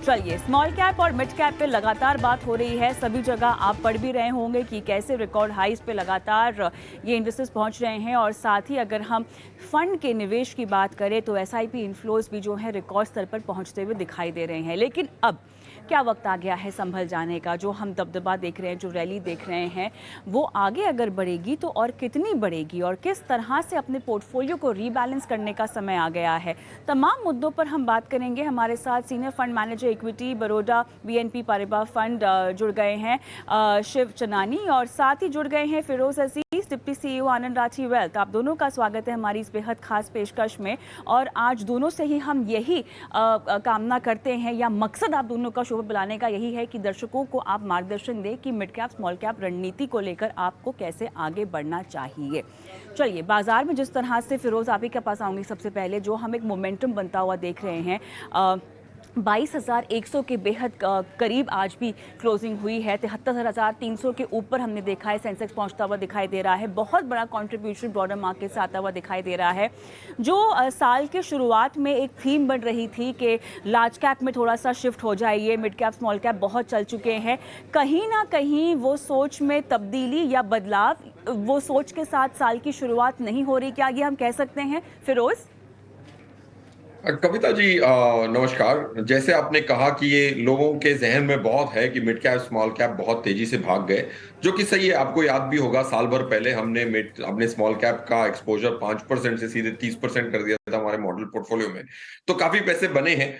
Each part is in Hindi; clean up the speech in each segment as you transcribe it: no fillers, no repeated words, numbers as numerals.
चलिए, स्मॉल कैप और मिड कैप पे लगातार बात हो रही है। सभी जगह आप पढ़ भी रहे होंगे कि कैसे रिकॉर्ड हाइस पे लगातार ये इंडेक्सेस पहुंच रहे हैं। और साथ ही अगर हम फंड के निवेश की बात करें तो एसआईपी इन्फ्लोज भी जो है रिकॉर्ड स्तर पर पहुंचते हुए दिखाई दे रहे हैं। लेकिन अब क्या वक्त आ गया है संभल जाने का। जो हम दबदबा देख रहे हैं, जो रैली देख रहे हैं, वो आगे अगर बढ़ेगी तो और कितनी बढ़ेगी और किस तरह से अपने पोर्टफोलियो को रीबैलेंस करने का समय आ गया है। तमाम मुद्दों पर हम बात करेंगे। हमारे साथ senior fund manager equity Baroda BNP Paribas fund जुड़ गए हैं, शिव चनानी, और साथ ही जुड़ गए हैं फिरोज अजीज, डिप्टी सीईओ आनंद राठी वेल्थ। आप दोनों का स्वागत है हमारी इस बेहद खास पेशकश में। और आज दोनों से ही हम यही कामना करते हैं, या मकसद आप दोनों का शो बुलाने का यही है कि दर्शकों को आप मार्गदर्शन दें कि मिड कैप स्मॉल कैप रणनीति को लेकर आपको कैसे आगे बढ़ना चाहिए। चलिए, बाजार में जिस तरह से, फिरोज आप ही के पास आऊंगी सबसे पहले, जो हम एक मोमेंटम बनता हुआ देख रहे हैं, 22,100 के बेहद करीब आज भी क्लोजिंग हुई है। 73,300 के ऊपर हमने देखा है सेंसेक्स पहुंचता हुआ दिखाई दे रहा है। बहुत बड़ा कंट्रीब्यूशन ब्रॉडर मार्केट से आता हुआ दिखाई दे रहा है। जो साल के शुरुआत में एक थीम बन रही थी कि लार्ज कैप में थोड़ा सा शिफ्ट हो जाइए, मिड कैप स्मॉल कैप बहुत चल चुके हैं, कहीं ना कहीं वो सोच में तब्दीली या बदलाव, वो सोच के साथ साल की शुरुआत नहीं हो रही, क्या ये हम कह सकते हैं फिरोज? कविता जी, नमस्कार। जैसे आपने कहा कि ये लोगों के जहन में बहुत है कि मिड कैप स्मॉल कैप बहुत तेजी से भाग गए, जो कि सही है। आपको याद भी होगा, साल भर पहले हमने स्मॉल कैप का एक्सपोजर 5% से सीधे 30% कर दिया था हमारे मॉडल पोर्टफोलियो में। तो काफी पैसे बने हैं।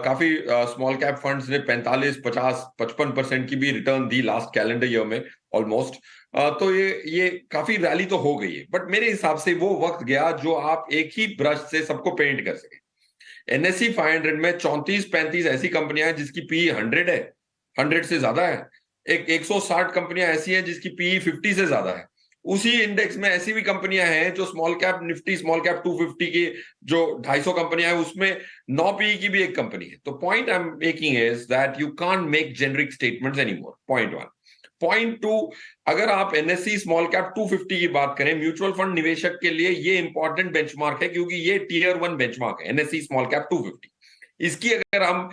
काफी स्मॉल कैप फंड्स ने 45, 50, 55% की भी return the last calendar year में ऑलमोस्ट। तो ये काफी रैली तो हो गई है, बट मेरे हिसाब से वो वक्त गया जो आप एक ही ब्रश से सबको पेंट कर सके। एनएससी 500 में 34-35 ऐसी कंपनियां हैं जिसकी पी 100 है, 100 से ज्यादा है। 160 कंपनियां ऐसी हैं जिसकी पी 50 से ज्यादा है। उसी इंडेक्स में ऐसी भी कंपनियां हैं जो small cap Nifty small cap 250 की जो 250 कंपनियां हैं उसमें 9 पी की भी एक कंपनी है। तो point I am making is that you can't make generic statements anymore. Point one. Point two, अगर आप एनएससी स्मॉल कैप 250 की बात करें, म्यूचुअल फंड निवेशक के लिए ये इंपॉर्टेंट बेंचमार्क है, क्योंकि ये टियर 1 बेंचमार्क है एनएससी स्मॉल कैप 250। इसकी अगर हम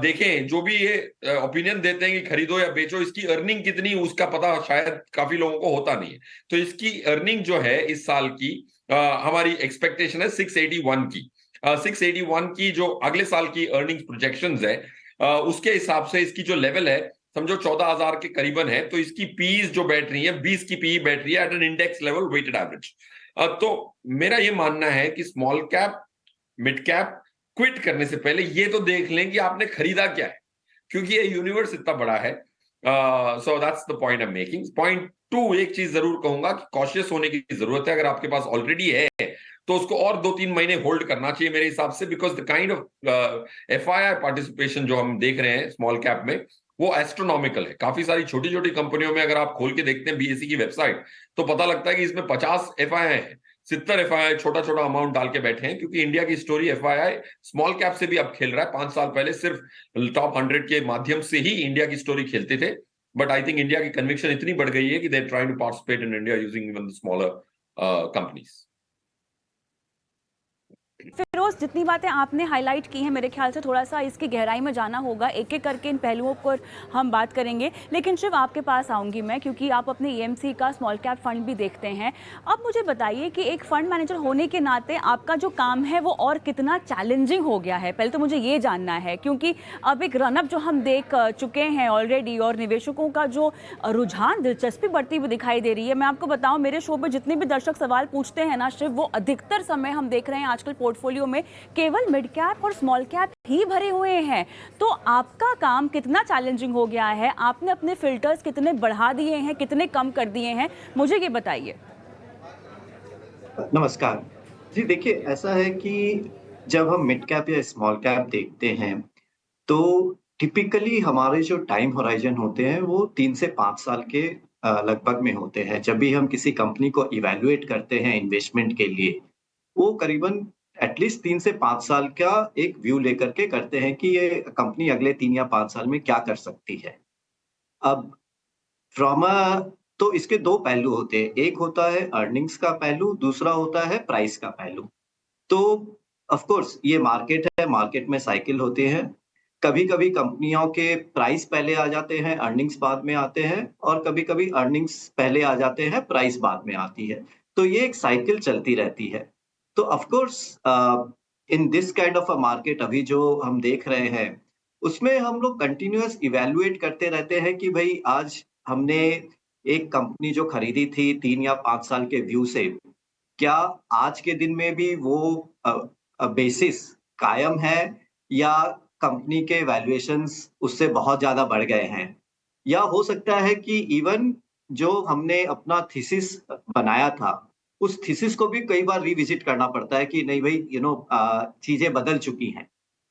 देखें, जो भी ये ओपिनियन देते हैं कि खरीदो या बेचो, इसकी अर्निंग कितनी उसका पता शायद काफी लोगों को होता नहीं है। तो इसकी अर्निंग जो है इस साल की, हमारी एक्सपेक्टेशन है 681 की। 681 की जो अगले साल की अर्निंग प्रोजेक्शंस है, उसके हिसाब से इसकी जो लेवल है, समझो 14,000 के करीबन है। तो इसकी पीज जो बैठ रही है, 20 की पी बैठ रही है at an index level weighted average. तो मेरा ये मानना है कि small cap mid cap quit करने से पहले ये तो देख लें कि आपने खरीदा क्या है, क्योंकि ये यूनिवर्स इतना बड़ा है। So that's the point I am making. Point two, एक चीज जरूर कहूंगा कि कॉशियस होने की जरूरत है। अगर आपके पास ऑलरेडी है तो उसको और 2-3 महीने होल्ड करना चाहिए मेरे हिसाब से, because the kind of FII participation जो हम देख रहे हैं स्मॉल कैप में, वो एस्ट्रोनॉमिकल है। काफी सारी छोटी छोटी कंपनियों में अगर आप खोल के देखते हैं बीएसई की वेबसाइट, तो पता लगता है कि इसमें 50 एफआईआई है, 70 एफआईआई छोटा छोटा अमाउंट डाल के बैठे हैं। क्योंकि इंडिया की स्टोरी एफआईआई स्मॉल कैप से भी अब खेल रहा है। 5 साल पहले सिर्फ टॉप 100 के माध्यम से ही इंडिया की स्टोरी खेलते थे, बट आई थिंक इंडिया की कन्विक्शन इतनी बढ़ गई है कि they trying to participate in India using even the smaller companies. Firoz, जितनी बातें आपने हाईलाइट की हैं, मेरे ख्याल से थोड़ा सा इसकी गहराई में जाना होगा। एक एक करके इन पहलुओं पर हम बात करेंगे। लेकिन शिव, आपके पास आऊंगी मैं, क्योंकि आप अपने ईएमसी का स्मॉल कैप फंड भी देखते हैं। अब मुझे बताइए कि एक फंड मैनेजर होने के नाते आपका जो काम है वो और कितना चैलेंजिंग हो गया है, पहले तो मुझे ये जानना है। क्योंकि अब एक रनअप जो हम देख चुके हैं ऑलरेडी, और निवेशकों का जो रुझान, दिलचस्पी बढ़ती हुई दिखाई दे रही है। मैं आपको बताऊं, मेरे शो पर जितने भी दर्शक सवाल पूछते हैं ना शिव, वो अधिकतर समय हम देख रहे हैं आजकल पोर्टफोलियो में केवल मिड कैप और स्मॉल कैप ही भरे हुए हैं। तो आपका काम कितना चैलेंजिंग हो गया है? आपने अपने फिल्टर्स कितने बढ़ा दिए हैं, कितने कम कर दिए हैं, मुझे ये बताइए। नमस्कार जी। देखिए, ऐसा है कि जब हम मिड कैप या स्मॉल कैप देखते हैं तो टिपिकली हमारे जो टाइम होराइजन होते हैं वो 3 से 5 साल के लगभग में होते हैं। जब भी हम किसी कंपनी को इवैल्यूएट करते हैं इन्वेस्टमेंट के लिए, वो करीबन एटलीस्ट 3 से 5 साल का एक व्यू लेकर के करते हैं कि ये कंपनी अगले 3 या 5 साल में क्या कर सकती है। अब फ्रॉम अ तो इसके 2 पहलू होते हैं। एक होता है अर्निंग्स का पहलू, दूसरा होता है प्राइस का पहलू। तो ऑफ कोर्स ये मार्केट है, मार्केट में साइकिल होती है। कभी-कभी कंपनियों के प्राइस पहले आ जाते हैं, अर्निंग्स बाद में आते हैं और कभी-कभी अर्निंग्स पहले आ जाते हैं, प्राइस बाद में आती है। तो ये एक साइकिल चलती रहती है। तो of course in this kind of a market अभी जो हम देख रहे हैं, उसमें हम लोग कंटीन्यूअस इवैल्यूएट करते रहते हैं कि भई आज हमने एक कंपनी जो खरीदी थी 3 या 5 साल के व्यू से, क्या आज के दिन में भी वो अ बेसिस कायम है या कंपनी के वैल्यूएशंस उससे बहुत ज़्यादा बढ़ गए हैं? या हो सकता है कि इवन जो हमने अपना थीसिस बनाया था, उस थीसिस को भी कई बार रिविज़िट करना पड़ता है कि नहीं भई चीज़ें बदल चुकी हैं,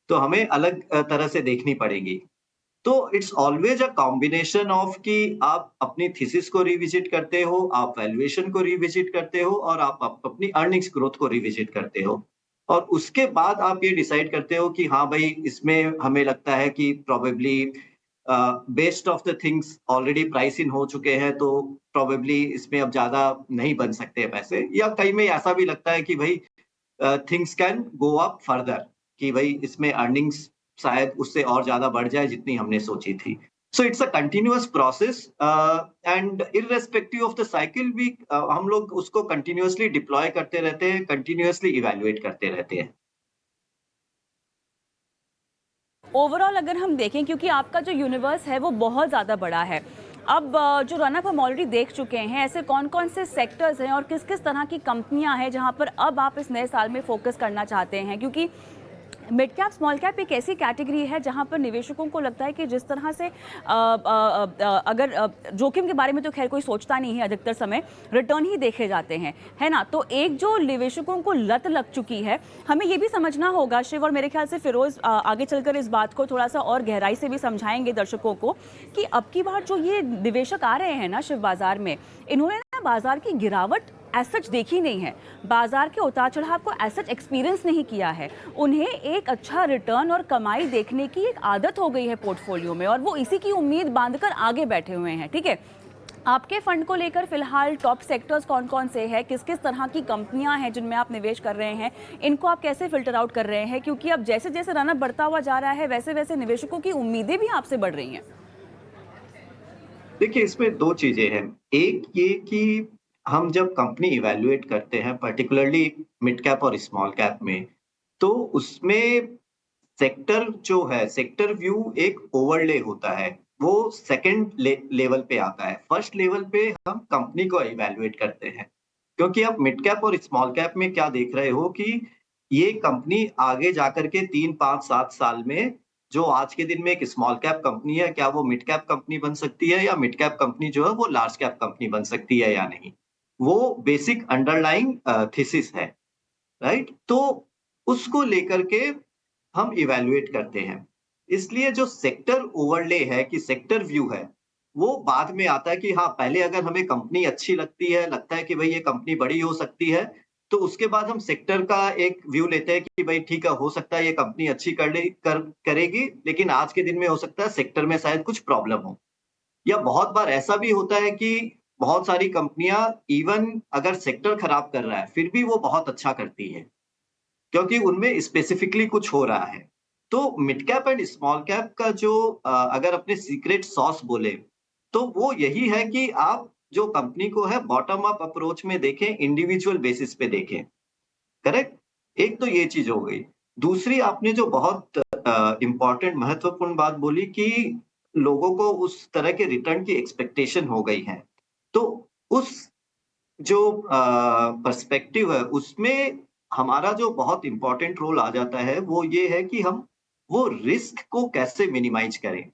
तो हमें अलग तरह से देखनी पड़ेगी। तो it's always a combination of कि आप अपनी थीसिस को रिविजिट करते हो, आप वैल्यूएशन को रिविजिट करते हो और आप अपनी अर्निंग्स ग्रोथ को रिविजिट करते हो। और उसके बाद आप ये डिसाइड करते हो कि हाँ भाई, इसमें हमें लगता है कि probably best of the things already price in हो चुके हैं, तो प्रोबेबली इसमें अब ज़्यादा नहीं बन सकते पैसे, या कई में ऐसा भी लगता है कि भई things can go up further, कि भई इसमें अर्निंग्स शायद उससे और ज़्यादा बढ़ जाए जितनी हमने सोची थी। So it's a continuous process and irrespective of the cycle we हम लोग उसको कंटीन्यूअसली डिप्लॉय करते रहते हैं, कंटीन्यूअसली इवैल्यूएट करते रहते हैं। ओवरऑल अगर हम देखें, क्योंकि आपका जो यूनिवर्स है वो बहुत ज़्यादा बड़ा है, अब जो रनअप हम ऑलरेडी देख चुके हैं, ऐसे कौन कौन से सेक्टर्स हैं और किस किस तरह की कंपनियां हैं जहां पर अब आप इस नए साल में फोकस करना चाहते हैं? क्योंकि मिड कैप स्मॉल कैप एक ऐसी कैटेगरी है जहां पर निवेशकों को लगता है कि जिस तरह से अगर जोखिम के बारे में तो खैर कोई सोचता नहीं है, अधिकतर समय रिटर्न ही देखे जाते हैं, है ना? तो एक जो निवेशकों को लत लग चुकी है, हमें ये भी समझना होगा शिव, और मेरे ख्याल से फिरोज आगे चलकर इस बात को थोड़ा सा और गहराई से भी समझाएंगे दर्शकों को, कि अब की बार जो ये निवेशक आ रहे हैं ना शिव बाजार में, इन्होंने ना बाजार की गिरावट एज सच देखी नहीं है, बाजार के उतार चढ़ाव को एज सच एक्सपीरियंस नहीं किया है। उन्हें एक अच्छा रिटर्न और कमाई देखने की एक आदत हो गई है पोर्टफोलियो में, और वो इसी की उम्मीद बांधकर आगे बैठे हुए हैं। ठीक है, आपके फंड को लेकर फिलहाल टॉप सेक्टर्स कौन कौन से हैं, किस किस तरह की कंपनियां हैं जिनमें आप निवेश कर रहे हैं, इनको आप कैसे फिल्टर आउट कर रहे हैं? क्योंकि अब जैसे जैसे रनअप बढ़ता हुआ जा रहा है, वैसे वैसे निवेशकों की उम्मीदें भी आपसे बढ़ रही हैं। देखिए, इसमें 2 चीज़ें हैं। एक ये कि हम जब कंपनी इवैल्यूएट करते हैं, पर्टिकुलरली मिड कैप और स्मॉल कैप में, तो उसमें सेक्टर जो है, सेक्टर व्यू एक ओवरले होता है। वो सेकंड लेवल पे आता है। फर्स्ट लेवल पे हम कंपनी को इवैल्यूएट करते हैं। क्योंकि आप मिड कैप और स्मॉल कैप में क्या देख रहे हो कि ये कंपनी आगे जाकर के 3, 5, 7 साल में, जो आज के दिन में एक स्मॉल कैप कंपनी है, क्या वो मिड कैप कंपनी बन सकती है, या मिड कैप कंपनी जो है वो लार्ज कैप कंपनी बन सकती है या नहीं? वो बेसिक अंडरलाइंग थीसिस है, राइट? तो उसको लेकर के हम इवैल्यूएट करते हैं। इसलिए जो सेक्टर ओवरले है, कि सेक्टर व्यू है, वो बाद में आता है कि हाँ, पहले अगर हमें कंपनी अच्छी लगती है, लगता है कि भई ये कंपनी बड़ी हो सकती है, तो उसके बाद हम सेक्टर का एक व्यू लेते हैं कि भई ठीक है, हो सकता है ये कंपनी अच्छी करेगी, लेकिन आज के दिन में हो सकता है सेक्टर में शायद कुछ प्रॉब्लम हो। या बहुत बार ऐसा भी होता है कि बहुत सारी कंपनियाँ इवन अगर सेक्टर खराब कर रहा है, फिर भी वो बहुत अच्छा करती है। क्योंकि उनमें स्पेसिफिकली कुछ हो रहा है। तो mid cap and small cap का जो अगर अपने सीक्रेट सॉस बोले, तो वो यही है कि आप जो कंपनी को है बॉटम अप अप्रोच में देखें, इंडिविजुअल बेसिस पे देखें, करेक्ट? एक तो ये चीज़ हो गई। दूसरी, आपने जो बहुत इम्पोर्टेंट महत्वपूर्ण बात बोली कि लोगों को उस तरह के रिटर्न की एक्सपेक्टेशन हो गई है। तो उस जो पर्सपेक्टिव है, उसमें हमारा जो बहुत इम्पोर्टेंट रोल आ जाता है, वो ये है कि हम वो रिस्क को कैसे मिनिमाइज़ करें।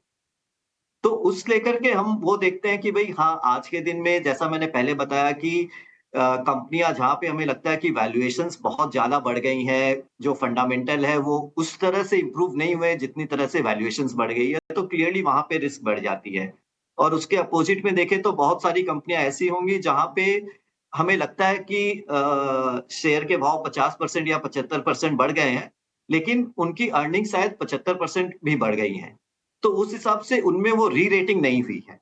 तो उस लेकर के हम वो देखते हैं कि भई हाँ, आज के दिन में जैसा मैंने पहले बताया कि कंपनियाँ जहाँ पे हमें लगता है कि वैल्यूएशंस बहुत ज़्यादा बढ़ गई हैं, जो फंडामेंटल है वो उस तरह से इम्प्रूव नहीं हुए जितनी तरह से वैल्यूएशंस बढ़ गई है, तो क्लियरली वहाँ पे रिस्क बढ़ जाती है। और उसके अपोज़िट में देखें तो बहुत सारी कंपनियाँ ऐसी होंगी जहाँ पे हमें लगता है कि शेयर के भाव 50% या 75% बढ़ गए हैं, लेकिन उनकी अर्निंग शायद 75% भी बढ़ गई हैं। तो उस हिसाब से उनमें वो री-रेटिंग नहीं हुई है।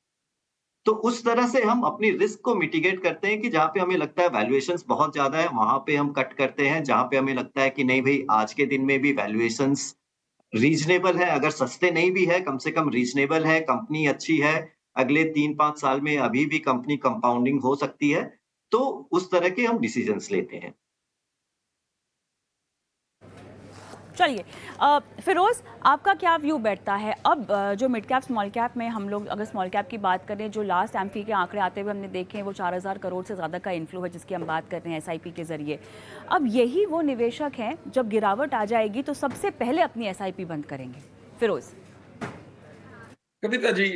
तो उस तरह से हम अपनी रिस्क को मिटिगेट करते हैं कि जहाँ पे हमें लगता है वैल्यूएशंस बहुत ज़्यादा है, वहाँ पे हम कट करते हैं। जहाँ पे हमें लगता है कि नहीं भई, आज के दिन में भी वैल्यूएशंस रीजनेबल है, अगर सस्ते नहीं भी है, कम से कम रीजनेबल है, कंपनी अच्छी है, अगले 3-5 साल में अभी भी कंपनी कंपाउंडिंग हो सकती है, तो उस तरह के हम डिसीजंस लेते हैं। चलिए, फिरोज, आपका क्या व्यू बैठता है अब जो मिड कैप स्मॉल कैप में हम लोग अगर स्मॉल कैप की बात करें, जो लास्ट एमफी के आंकड़े आते हुए हमने देखे हैं वो 4,000 करोड़ से ज़्यादा का इन्फ्लो है जिसकी हम बात कर रहे हैं एसआईपी के जरिए। अब यही वो निवेशक हैं जब गिरावट आ जाएगी तो सबसे पहले अपनी एसआईपी बंद करेंगे। फिरोज। कविता जी,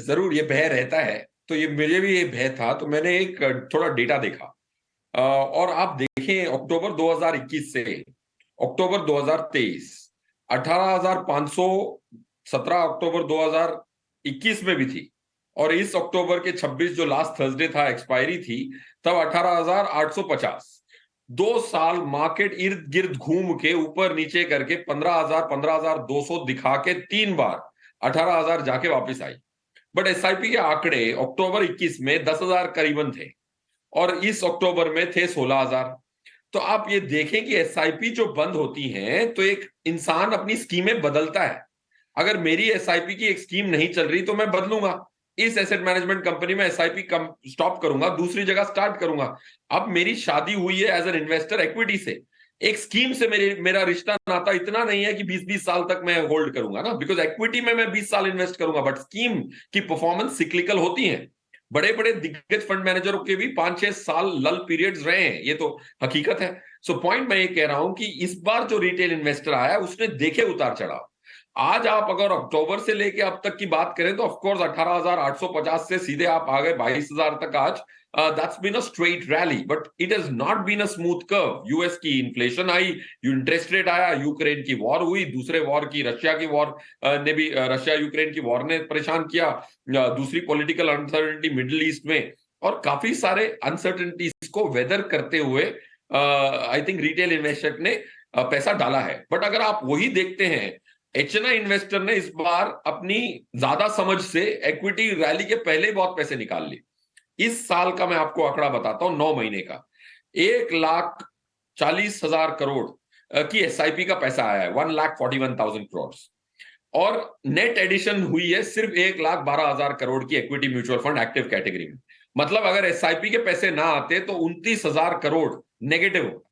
जरूर ये भय रहता है। तो ये मुझे भी ये भय था, तो मैंने एक थोड़ा डेटा देखा। और आप देखें अक्टूबर 2021 से अक्टूबर 2023, 18,500 17 अक्टूबर 2021 में भी थी, और इस अक्टूबर के 26 जो लास्ट थर्सडे था, एक्सपायरी थी, तब 18,850। 2 साल मार्केट इर्द गिर्द घूम के ऊपर नीचे करके 15,000 15,200 दिखा के 3 बार 18,000 जाके वापस आई। बट एसआईपी के आंकड़े अक्टूबर 21 में 10,000 करीबन थे, और इस अक्टूबर में थे 16,000। तो आप ये देखें कि एसआईपी जो बंद होती हैं तो एक इंसान अपनी स्कीमें बदलता है। अगर मेरी एसआईपी की एक स्कीम नहीं चल रही तो मैं बदलूंगा, इस एसेट मैनेजमेंट कंपनी में एसआईपी कम स्टॉप करूंगा, दूसरी जगह स्टार्ट करूंगा। अब मेरी शादी हुई है एज एन इन्वेस्टर इक्विटी से, एक स्कीम से मेरा रिश्ता नाता इतना नहीं है कि 20-20 साल तक मैं होल्ड करूंगा ना, बिकॉज इक्विटी में मैं 20 साल इन्वेस्ट करूंगा, बट स्कीम की परफॉर्मेंस सिक्लिकल होती है। बड़े बड़े दिग्गज फंड मैनेजरों के भी 5-6 साल लल पीरियड्स रहे हैं, ये तो हकीकत है। सो पॉइंट मैं ये कह रहा हूं कि इस बार जो रिटेल इन्वेस्टर आया उसने देखे उतार चढ़ाव। आज आप अगर अक्टूबर से लेके अब तक की बात करें तो ऑफकोर्स 18,850 से सीधे आप आ गए 22,000 तक आज। That's been a straight rally, but it has not been a smooth curve. US की इन्फ्लेशन आई, इंटरेस्ट रेट आया, यूक्रेन की वॉर हुई, दूसरे वॉर की रशिया की वॉर ने भी रशिया यूक्रेन की वॉर ने परेशान किया, दूसरी पॉलिटिकल अनसर्टेनिटी मिडिल ईस्ट में, और काफी सारे अनसर्टेनिटीज को वेदर करते हुए आई थिंक रिटेल इन्वेस्टर ने पैसा डाला है। बट अगर आप वही देखते हैं, एचएनआई इन्वेस्टर ने इस बार अपनी ज्यादा समझ से इक्विटी रैली के पहले ही बहुत पैसे निकाल लिए। इस साल का मैं आपको आंकड़ा बताता हूं, 9 महीने का 1,40,000 करोड़ की एसआईपी का पैसा आया है, 1,41,000 करोड़, और नेट एडिशन हुई है सिर्फ 1,12,000 करोड़ की equity mutual fund active category में। मतलब अगर एसआईपी के पैसे ना आते तो 29,000 करोड़ नेगेटिव होता।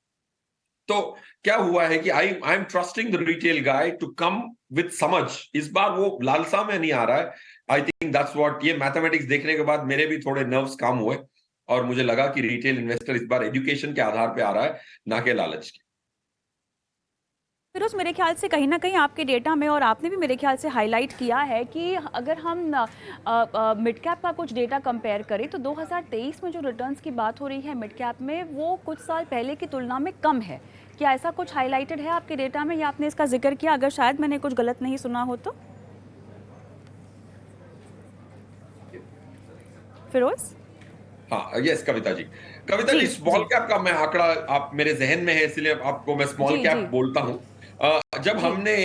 तो क्या हुआ है कि I am trusting the retail guy to come with समझ। इस बार वो लालसा में नहीं आ रहा है। आई थिंक दैट्स व्हाट, ये मैथमेटिक्स देखने के बाद मेरे भी थोड़े नर्व्स काम हुए, और मुझे लगा कि रिटेल इन्वेस्टर इस बार एजुकेशन के आधार पे आ रहा है, ना कि लालच के। फिरोज, मेरे ख्याल से कहीं ना कहीं आपके डेटा में, और आपने भी मेरे ख्याल से हाईलाइट किया है कि अगर हम मिड कैप का कुछ डेटा कंपेयर करें तो 2023 में जो रिटर्न्स की बात हो रही है मिड कैप में, वो कुछ साल पहले की तुलना में कम है। क्या ऐसा कुछ हाईलाइटेड है आपके डेटा में, या आपने इसका जिक्र किया? अगर शायद मैंने कुछ गलत नहीं सुना हो तो। फिरोज। हाँ, यस कविता जी। कविता जी जी, स्मॉल जी कैप का मैं आंकड़ा आप मेरे जहन में है, इसलिए आपको मैं स्मॉल जी कैप जी बोलता हूं। जब जी हमने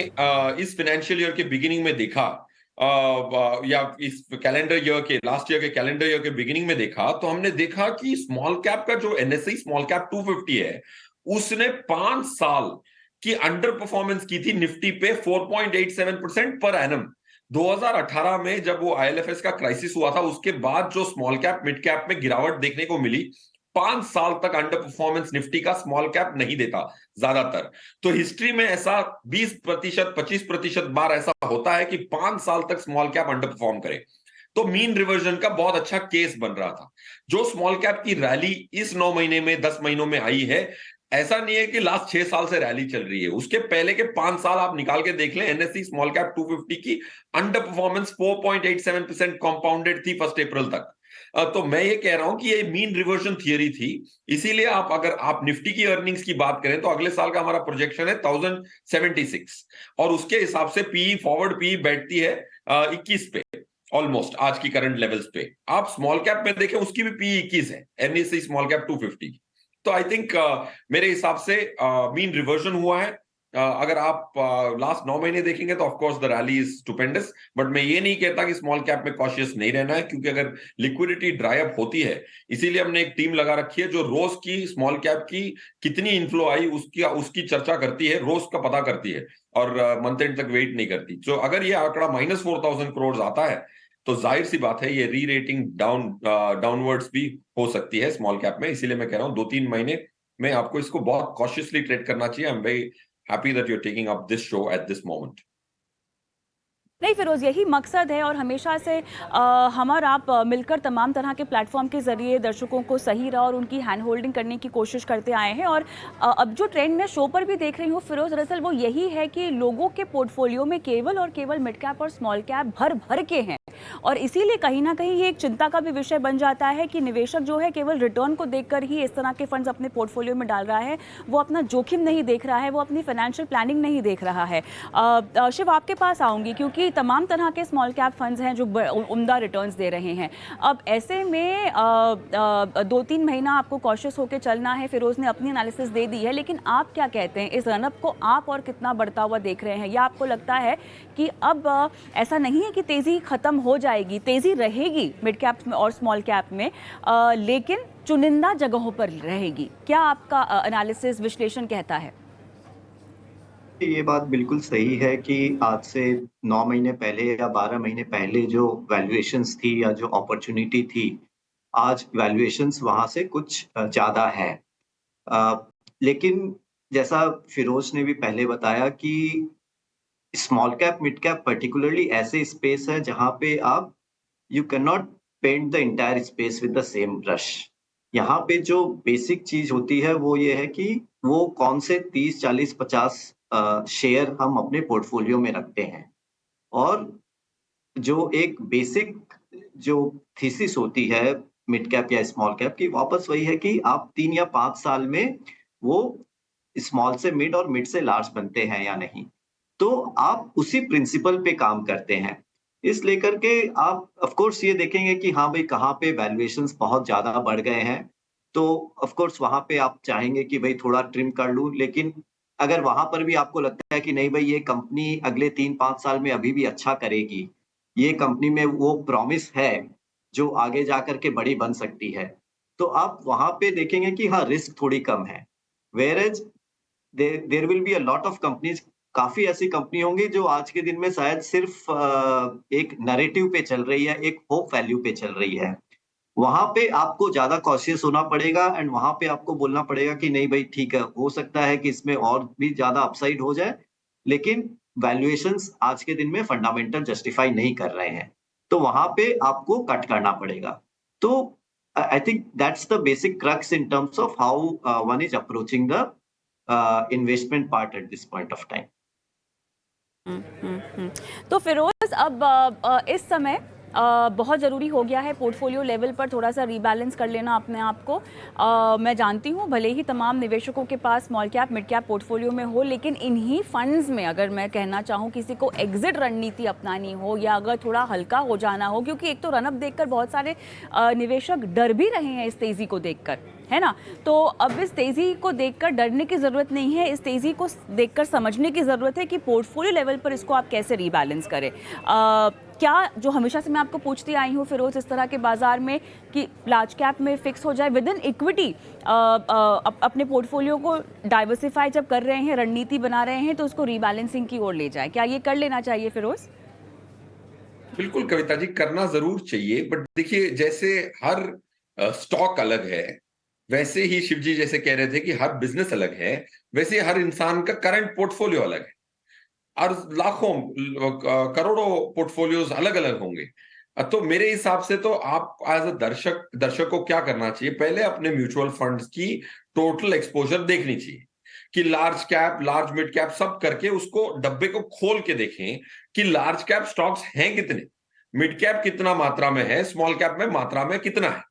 इस फाइनेंशियल ईयर के बिगिनिंग में देखा, या इस कैलेंडर ईयर के लास्ट ईयर के कैलेंडर ईयर के बिगिनिंग में देखा, तो हमने देखा कि स्मॉल कैप का जो एनएसई स्मॉल कैप 250 है, उसने 5 साल की अंडर परफॉर्मेंस की थी निफ्टी पे 4.87% पर एनम। 2018 में जब वो आईएलएफएस का क्राइसिस हुआ था, उसके बाद जो स्मॉल कैप मिड कैप में गिरावट देखने को मिली, 5 साल तक अंडर परफॉर्मेंस निफ्टी का स्मॉल कैप नहीं देता ज्यादातर। तो हिस्ट्री में ऐसा 20%, 25% बार ऐसा होता है कि 5 साल तक स्मॉल कैप अंडर परफॉर्म करे। तो मीन रिवर्जन का बहुत अच्छा केस बन रहा था। जो स्मॉल कैप की रैली इस 9 महीने में 10 महीनों में आई है, ऐसा नहीं है कि लास्ट 6 साल से रैली चल रही है, उसके पहले के 5 साल आप निकाल के देख लें, एनएसई स्मॉल कैप 250 की अंडर परफॉर्मेंस 4.87% कंपाउंडेड थी 1 अप्रैल तक। तो मैं ये कह रहा हूं कि ये मीन रिवर्जन थियरी थी। इसीलिए अगर आप निफ्टी की अर्निंग्स की बात करें तो अगले साल का हमारा प्रोजेक्शन है 1076, और उसके हिसाब से पीई फॉरवर्ड पीई बैठती है 21 पे, ऑलमोस्ट आज की करंट लेवल्स पे। आप स्मॉल कैप में देखें, उसकी भी पीई 21 है, एनएसई स्मॉल कैप 250। तो आई थिंक मेरे हिसाब से मीन रिवर्जन हुआ है, अगर आप लास्ट 9 महीने देखेंगे तो of course the rally is stupendous, but मैं ये नहीं कहता कि स्मॉल कैप में कॉशियस नहीं रहना है, क्योंकि अगर लिक्विडिटी ड्राई अप होती है, इसीलिए हमने एक टीम लगा रखी है जो रोज की स्मॉल कैप की कितनी इनफ्लो आई उसकी चर्चा करती है, रोज का पता करती है, और मंथ एंड तक वेट नहीं करती। तो अगर ये आंकड़ा -4,000 करोड़ आता है तो जाहिर सी बात है ये री रेटिंग डाउनवर्ड्स भी हो सकती है स्मॉल कैप में। इसीलिए मैं कह रहा हूँ 2-3 महीने में आपको इसको बहुत कॉशियसली ट्रेड करना चाहिए। I am very happy that you're taking up this show at this moment. नहीं फिरोज़, यही मकसद है और हमेशा से हम और आप मिलकर तमाम तरह के प्लेटफॉर्म के ज़रिए दर्शकों को सही राह और उनकी हैंड होल्डिंग करने की कोशिश करते आए हैं। और अब जो ट्रेंड मैं शो पर भी देख रही हूँ फिरोज़, दरअसल वो यही है कि लोगों के पोर्टफोलियो में केवल और केवल मिड कैप और स्मॉल कैप भर भर के हैं, और इसीलिए कहीं ना कहीं ये एक चिंता का भी विषय बन जाता है कि निवेशक जो है केवल रिटर्न को देखकर ही इस तरह के फंड्स अपने पोर्टफोलियो में डाल रहा है, वो अपना जोखिम नहीं देख रहा है, वो अपनी फाइनेंशियल प्लानिंग नहीं देख रहा है। शिव, आपके पास आऊँगी क्योंकि तमाम तरह के स्मॉल कैप फंड्स हैं जो उम्दा रिटर्न्स दे रहे हैं। अब ऐसे में 2-3 महीना आपको कॉशियस होकर चलना है। फिरोज़ ने अपनी एनालिसिस दे दी है, लेकिन आप क्या कहते हैं, इस रनअप को आप और कितना बढ़ता हुआ देख रहे हैं, या आपको लगता है कि अब ऐसा नहीं है कि तेज़ी ख़त्म हो जाएगी, तेज़ी रहेगी मिड कैप में और स्मॉल कैप में, लेकिन चुनिंदा जगहों पर रहेगी? क्या आपका एनालिसिस विश्लेषण कहता है? ये बात बिल्कुल सही है कि आज से 9 महीने पहले या 12 महीने पहले जो वैल्यूएशंस थी या जो अपॉर्चुनिटी थी, आज वैल्यूएशंस वहाँ से कुछ ज़्यादा है। लेकिन जैसा फिरोज़ ने भी पहले बताया कि small cap, mid cap particularly ऐसे स्पेस है जहाँ पे आप you can not paint the entire space with the same brush. यहाँ पे जो बेसिक चीज़ होती है वो ये है कि वो कौन से 30, 40, 50 शेयर हम अपने पोर्टफोलियो में रखते हैं। और जो एक बेसिक जो थीसिस होती है मिड कैप या स्मॉल कैप की, वापस वही है कि आप 3 या 5 साल में वो स्मॉल से मिड और मिड से लार्ज बनते हैं या नहीं। तो आप उसी प्रिंसिपल पे काम करते हैं। इस लेकर के आप ऑफ कोर्स ये देखेंगे कि हाँ भाई, कहाँ पे वैल्यूएशंस बहुत ज़्यादा बढ़ गए हैं। तो ऑफ कोर्स वहाँ पे आप चाहेंगे कि भई थोड़ा ट्रिम कर लूँ, लेकिन अगर वहाँ पर भी आपको लगता है कि नहीं भई, ये कंपनी अगले 3-5 साल में अभी भी अच्छा करेगी, ये कंपनी में वो प्रॉमिस है, जो आगे जाकर के बड़ी बन सकती है, तो आप वहाँ पे देखेंगे कि हाँ, रिस्क थोड़ी कम है। Whereas there will be a lot of companies, काफ़ी ऐसी कंपनी होंगी जो आज के दिन में शायद सिर्फ़ एक नैरेटिव पे चल रही है, एक होप वैल्यू पे चल रही है। वहाँ पे आपको ज़्यादा कॉशियस होना पड़ेगा एंड वहाँ पे आपको बोलना पड़ेगा कि नहीं भई ठीक है, हो सकता है कि इसमें और भी ज़्यादा अपसाइड हो जाए, लेकिन वैल्यूएशंस आज के दिन में फंडामेंटल जस्टिफाई नहीं कर रहे हैं। तो वहाँ पे आपको कट करना पड़ेगा। तो I think that's the basic crux in terms of how one is approaching the investment part at this point of time. हुँ। तो फिरोज़, अब इस समय बहुत ज़रूरी हो गया है पोर्टफोलियो लेवल पर थोड़ा-सा रीबैलेंस कर लेना अपने आप को। मैं जानती हूँ भले ही तमाम निवेशकों के पास small cap, mid cap portfolio में हो, लेकिन इन्हीं फंड्स में अगर मैं कहना चाहूँ किसी को एग्ज़िट रणनीति अपनानी हो या अगर थोड़ा हल्का हो जाना हो, क्योंकि एक तो रनअप देखकर बहुत सारे निवेशक डर भी रहे हैं इस तेज़ी को देखकर, है ना? तो अब इस तेज़ी को देखकर डरने की ज़रूरत नहीं है, इस तेज़ी को देखकर समझने की ज़रूरत है कि पोर्टफोलियो लेवल पर इसको आप कैसे रीबैलेंस करें। क्या, जो हमेशा से मैं आपको पूछती आई हूँ फिरोज़, इस तरह के बाज़ार में कि लार्ज कैप में फिक्स हो जाए विद इन इक्विटी, अपने पोर्टफोलियो को डाइवर्सिफाई जब कर रहे हैं, रणनीति बना रहे हैं, तो उसको रीबैलेंसिंग की ओर ले जाए, क्या ये कर लेना चाहिए फिरोज़? बिल्कुल कविता जी, करना जरूर चाहिए, बट देखिए जैसे हर स्टॉक अलग है, वैसे ही शिव जी जैसे कह रहे थे कि हर बिजनेस अलग है, वैसे हर इंसान का करंट पोर्टफोलियो अलग है और लाखों करोड़ों पोर्टफोलियोज अलग अलग होंगे। तो मेरे हिसाब से तो आप एज अ दर्शक को क्या करना चाहिए, पहले अपने म्यूचुअल फंड्स की टोटल एक्सपोजर देखनी चाहिए कि large cap, large mid cap सब करके उसको डब्बे को खोल के देखें कि लार्ज कैप स्टॉक्स हैं कितने, मिड कैप कितना मात्रा में है, स्मॉल कैप में मात्रा में कितना है।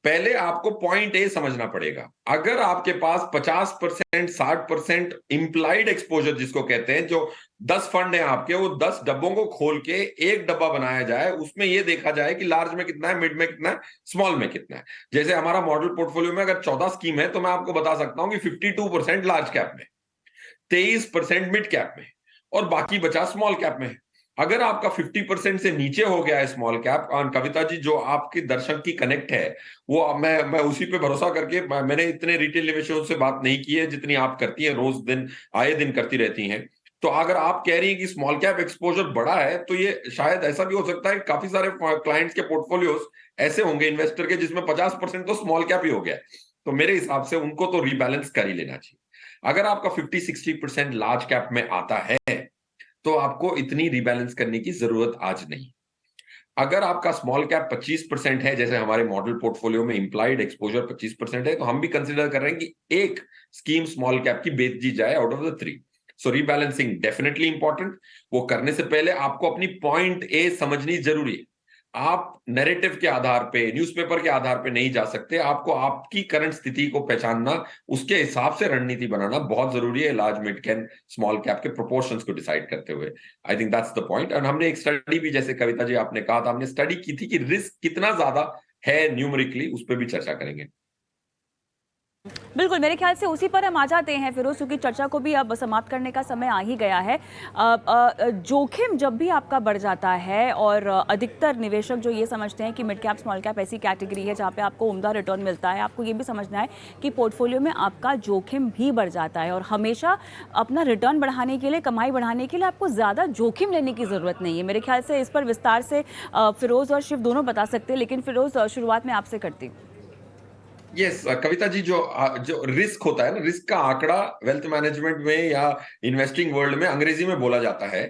पहले आपको पॉइंट ए समझना पड़ेगा। अगर आपके पास 50%, 60% इंप्लाइड एक्सपोजर जिसको कहते हैं, जो 10 फंड हैं आपके, वो 10 डब्बों को खोल के एक डब्बा बनाया जाए, उसमें ये देखा जाए कि लार्ज में कितना है, मिड में कितना है, स्मॉल में कितना है। जैसे हमारा मॉडल पोर्टफोलियो में अगर 14 स्कीम है तो मैं आपको बता सकता हूं कि 52% लार्ज कैप में, 23% मिड कैप में और बाकी बचा स्मॉल कैप में। अगर आपका 50% से नीचे हो गया है स्मॉल कैप, और कविता जी जो आपके दर्शक की कनेक्ट है वो मैं उसी पे भरोसा करके, मैंने इतने रिटेल निवेशकों से बात नहीं की है जितनी आप करती हैं, रोज दिन आए दिन करती रहती हैं। तो अगर आप कह रही हैं कि स्मॉल कैप एक्सपोजर बड़ा है, तो ये शायद ऐसा भी हो सकता है काफी सारे क्लाइंट्स के पोर्टफोलियोज ऐसे होंगे इन्वेस्टर के जिसमें 50% तो स्मॉल कैप ही हो गया है। तो मेरे हिसाब से उनको तो रीबैलेंस कर ही लेना चाहिए। अगर आपका 50-60% लार्ज कैप में आता है तो आपको इतनी रिबैलेंस करने की जरूरत आज नहीं। अगर आपका स्मॉल कैप 25% है, जैसे हमारे मॉडल पोर्टफोलियो में इंप्लाइड एक्सपोजर 25% है, तो हम भी कंसिडर कर रहे हैं कि एक स्कीम स्मॉल कैप की बेच दी जाए out of the 3। So rebalancing definitely important. वो करने से पहले आपको अपनी पॉइंट ए समझनी जरूरी है। आप नैरेटिव के आधार पे, न्यूज़पेपर के आधार पे नहीं जा सकते। आपको आपकी करंट स्थिति को पहचानना, उसके हिसाब से रणनीति बनाना बहुत जरूरी है, large mid cap small cap के प्रोपोर्शंस को डिसाइड करते हुए। आई थिंक दैट्स द पॉइंट। और हमने एक स्टडी भी, जैसे कविता जी आपने कहा था, हमने स्टडी की थी कि रिस्क कितना ज्यादा है न्यूमेरिकली, उस पर भी चर्चा करेंगे। बिल्कुल, मेरे ख्याल से उसी पर हम आ जाते हैं फिरोज, क्योंकि चर्चा को भी अब समाप्त करने का समय आ ही गया है। जोखिम जब भी आपका बढ़ जाता है, और अधिकतर निवेशक जो ये समझते हैं कि मिड कैप स्मॉल कैप ऐसी कैटेगरी है जहाँ पे आपको उम्दा रिटर्न मिलता है, आपको ये भी समझना है कि पोर्टफोलियो में आपका जोखिम भी बढ़ जाता है, और हमेशा अपना रिटर्न बढ़ाने के लिए, कमाई बढ़ाने के लिए आपको ज़्यादा जोखिम लेने की ज़रूरत नहीं है। मेरे ख्याल से इस पर विस्तार से फिरोज और शिव दोनों बता सकते हैं, लेकिन फिरोज शुरुआत में आपसे करती हूँ। यस कविता जी, जो जो रिस्क होता है ना, रिस्क का आंकड़ा वेल्थ मैनेजमेंट में या इन्वेस्टिंग वर्ल्ड में अंग्रेजी में बोला जाता है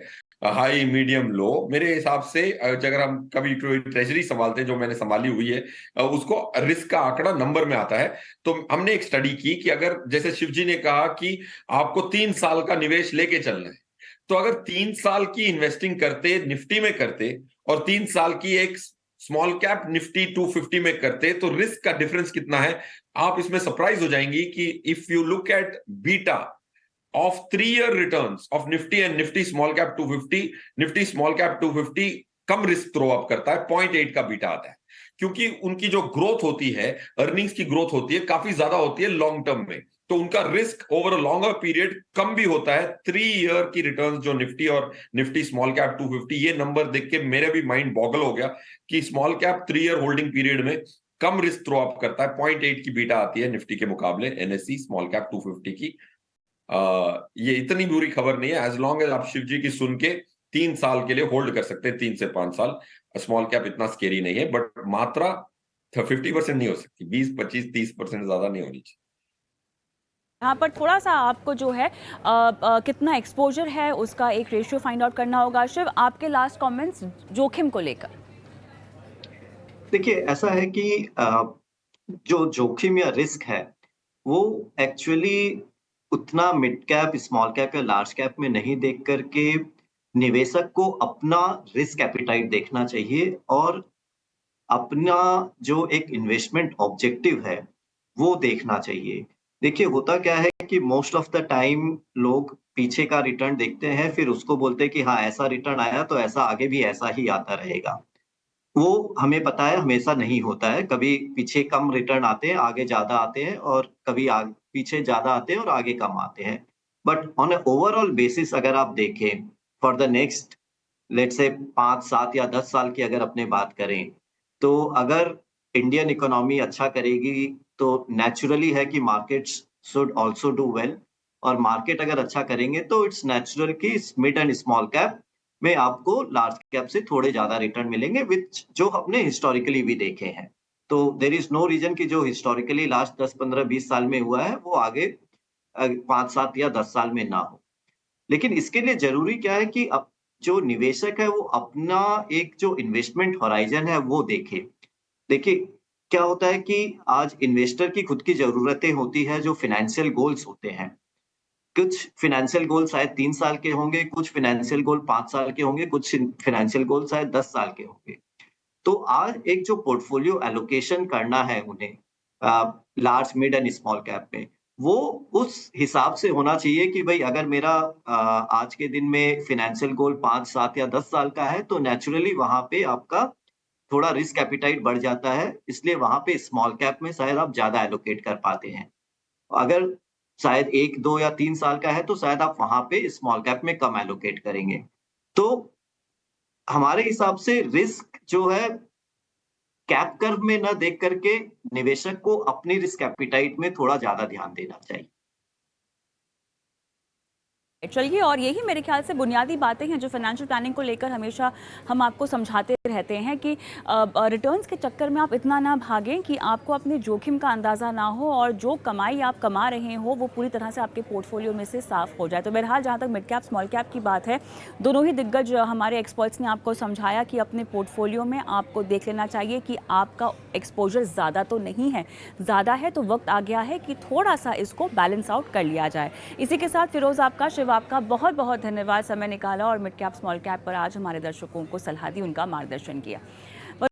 हाई, मीडियम, लो। मेरे हिसाब से अगर हम कभी कोई ट्रेजरी संभालते हैं, जो मैंने संभाली हुई है, उसको रिस्क का आंकड़ा नंबर में आता है। तो हमने एक स्टडी की कि अगर, जैसे शिव जी ने कहा कि आपको 3 साल का निवेश लेके चलना है, तो अगर 3 साल की इन्वेस्टिंग करते, निफ्टी में करते, और 3 साल की एक स्मॉल कैप निफ्टी 250 में करते, तो रिस्क का डिफरेंस कितना है। आप इसमें सरप्राइज हो जाएंगी कि if you look at beta of 3 year returns of Nifty and Nifty small cap 250, Nifty small cap 250 कम रिस्क थ्रो अप करता है, 0.8 का बीटा आता है, क्योंकि उनकी जो ग्रोथ होती है, अर्निंग्स की ग्रोथ होती है, काफी ज्यादा होती है लॉन्ग टर्म में। तो उनका risk over a longer period कम भी होता है। 3 year की रिटर्न्स जो निफ्टी और निफ्टी स्मॉल कैप 250, ये नंबर देख के मेरे भी माइंड बॉगल हो गया कि small cap 3 year holding period में कम रिस्क थ्रो अप करता है। 0.8 की बीटा आती है निफ्टी के मुकाबले एनएससी स्मॉल कैप 250 की। ये इतनी बुरी खबर नहीं है, एज लॉन्ग एज आप शिव जी की सुन के 3 साल के लिए होल्ड कर सकते हैं, 3 से 5 साल। स्मॉल कैप इतना स्केरी नहीं है, बट मात्रा 50% नहीं हो सकती, 20, 25, 30% ज्यादा नहीं होनी चाहिए। यहाँ पर थोड़ा सा आपको जो है कितना एक्सपोजर है उसका एक रेशियो फाइंड आउट करना होगा। शिव, आपके लास्ट कमेंट्स जोखिम को लेकर। देखिए, ऐसा है कि जो जोखिम या रिस्क है, वो एक्चुअली उतना मिड कैप, स्मॉल कैप या लार्ज कैप में नहीं देख कर के निवेशक को अपना रिस्क एपेटाइट देखना चाहिए, और अपना जो एक इन्वेस्टमेंट ऑब्जेक्टिव है, वो देखना चाहिए। देखिए, होता क्या है कि मोस्ट ऑफ द टाइम लोग पीछे का रिटर्न देखते हैं, फिर उसको बोलते हैं कि हाँ, ऐसा रिटर्न आया तो ऐसा आगे भी ऐसा ही आता रहेगा। वो हमें पता है हमेशा नहीं होता है, कभी पीछे कम रिटर्न आते हैं, आगे ज़्यादा आते हैं, और कभी पीछे ज़्यादा आते हैं और आगे कम आते हैं। But on a overall basis अगर आप देखें, for the next let's say 5, 7 या 10 साल की अगर अपने बात करें, तो अगर इंडियन इकोनॉमी अच्छा करेगी, तो नेचुरली है कि markets should also do well, और मार्केट अगर अच्छा करेंगे तो इट्स नेचुरल कि मिड एंड स्मॉल कैप में आपको लार्ज कैप से थोड़े ज़्यादा रिटर्न मिलेंगे, विच जो हमने हिस्टोरिकली भी देखे हैं। तो देयर इज़ नो रीज़न कि जो हिस्टोरिकली लास्ट 10, 15, 20 साल में हुआ है, वो आगे 5, 7 या 10 साल में ना हो। लेकिन इसके लिए ज़रूरी क्या है कि अब जो निवेशक है वो अपना एक जो इन्वेस्टमेंट होराइज़न है वो देखे। देखिए, क्या होता है कि आज इन्वेस्टर की खुद की ज़रूरतें होती हैं, जो फाइनेंशियल गोल्स होते हैं। कुछ फाइनेंशियल गोल शायद 3 साल के होंगे, कुछ फाइनेंशियल गोल 5 साल के होंगे, कुछ फाइनेंशियल गोल शायद 10 साल के होंगे। तो आज एक जो पोर्टफोलियो एलोकेशन करना है उन्हें large, mid and small cap में, वो उस हिसाब से होना चाहिए कि भई अगर मेरा आज के दिन में फाइनेंशियल गोल 5, 7 या 10 साल का है, तो नेचुरली वहाँ पे आपका थोड़ा रिस्क एपेटाइट बढ़ जाता है, इसलिए वहाँ पे स्मॉल कैप में शायद आप ज़्यादा एलोकेट कर पाते हैं। अगर शायद 1, 2 या 3 साल का है तो शायद आप वहाँ पे स्मॉल कैप में कम एलोकेट करेंगे। तो हमारे हिसाब से रिस्क जो है कैप कर्व में ना देख करके निवेशक को अपनी रिस्क एपेटाइट में थोड़ा ज़्यादा ध्यान देना चाहिए। चलिए, और यही मेरे ख्याल से बुनियादी बातें हैं जो फाइनेंशियल प्लानिंग को लेकर हमेशा हम आपको समझाते रहते हैं कि रिटर्न्स के चक्कर में आप इतना ना भागें कि आपको अपने जोखिम का अंदाज़ा ना हो और जो कमाई आप कमा रहे हो वो पूरी तरह से आपके पोर्टफोलियो में से साफ हो जाए। तो बहरहाल जहाँ तक मिड कैप स्मॉल कैप की बात है, दोनों ही दिग्गज हमारे एक्सपर्ट्स ने आपको समझाया कि अपने पोर्टफोलियो में आपको देख लेना चाहिए कि आपका एक्सपोजर ज़्यादा तो नहीं है, ज़्यादा है तो वक्त आ गया है कि थोड़ा सा इसको बैलेंस आउट कर लिया जाए। इसी के साथ फिरोज़ आपका बहुत बहुत धन्यवाद, समय निकाला और मिड कैप स्मॉल कैप पर आज हमारे दर्शकों को सलाह दी, उनका मार्गदर्शन किया।